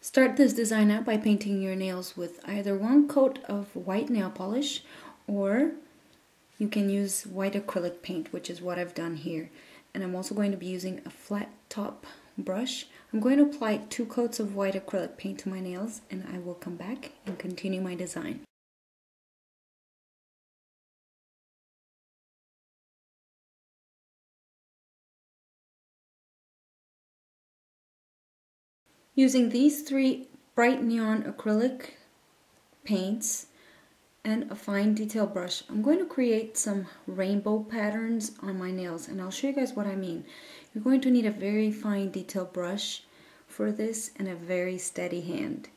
Start this design out by painting your nails with either one coat of white nail polish, or you can use white acrylic paint, which is what I've done here. And I'm also going to be using a flat top brush. I'm going to apply 2 coats of white acrylic paint to my nails, and I will come back and continue my design. Using these 3 bright neon acrylic paints and a fine detail brush, I'm going to create some rainbow patterns on my nails, and I'll show you guys what I mean. You're going to need a very fine detail brush for this and a very steady hand.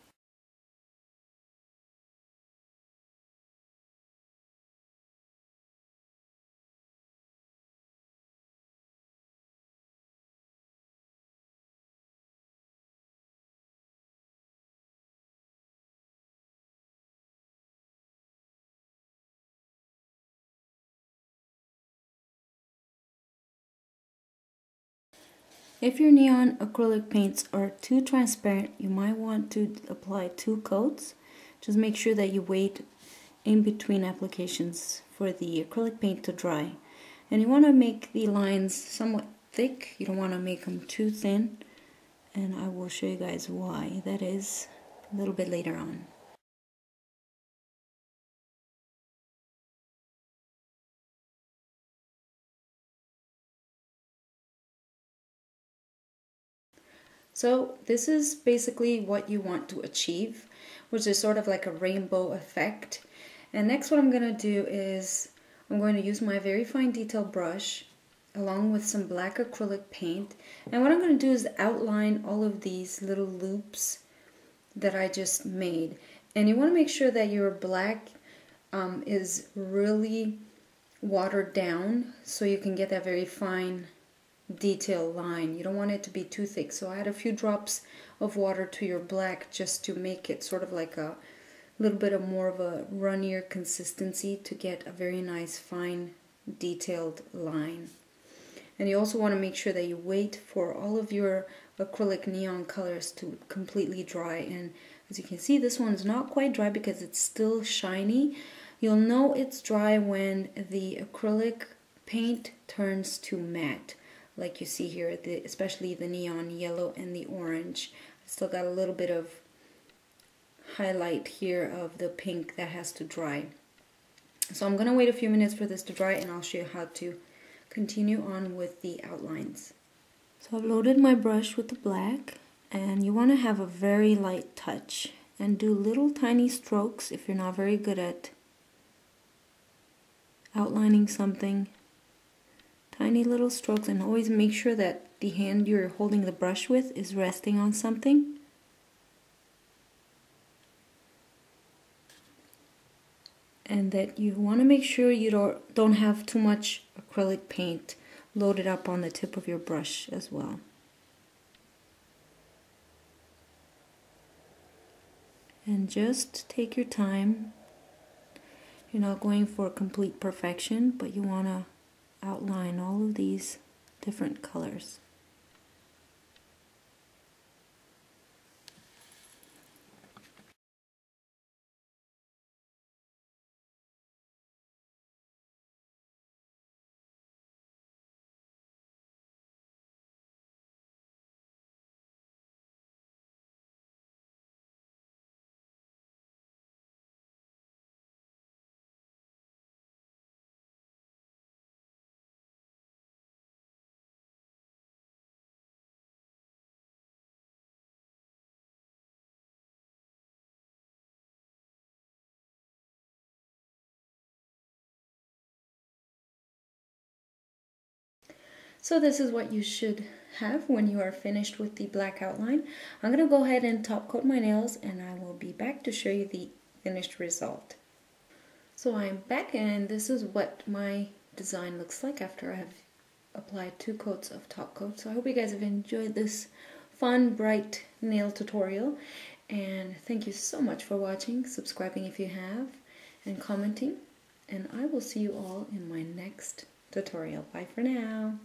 If your neon acrylic paints are too transparent, you might want to apply 2 coats. Just make sure that you wait in between applications for the acrylic paint to dry. And you want to make the lines somewhat thick. You don't want to make them too thin. And I will show you guys why that is a little bit later on. So this is basically what you want to achieve, which is sort of like a rainbow effect. And next what I'm going to do is I'm going to use my very fine detail brush along with some black acrylic paint. And what I'm going to do is outline all of these little loops that I just made. And you want to make sure that your black is really watered down so you can get that very fine detail line. You don't want it to be too thick, so add a few drops of water to your black just to make it sort of like a little bit of more of a runnier consistency to get a very nice fine detailed line. And you also want to make sure that you wait for all of your acrylic neon colors to completely dry. And as you can see, this one's not quite dry because it's still shiny. You'll know it's dry when the acrylic paint turns to matte, like you see here, especially the neon yellow and the orange. I still got a little bit of highlight here of the pink that has to dry. So I'm going to wait a few minutes for this to dry, and I'll show you how to continue on with the outlines. So I've loaded my brush with the black, and you want to have a very light touch and do little tiny strokes if you're not very good at outlining something. Tiny little strokes, and always make sure that the hand you're holding the brush with is resting on something. And that you want to make sure you don't have too much acrylic paint loaded up on the tip of your brush as well. And just take your time. You're not going for complete perfection, but you want to outline all of these different colors. So this is what you should have when you are finished with the black outline. I'm going to go ahead and top coat my nails, and I will be back to show you the finished result. So I'm back, and this is what my design looks like after I have applied 2 coats of top coat. So I hope you guys have enjoyed this fun, bright nail tutorial, and thank you so much for watching, subscribing if you have, and commenting, and I will see you all in my next tutorial. Bye for now.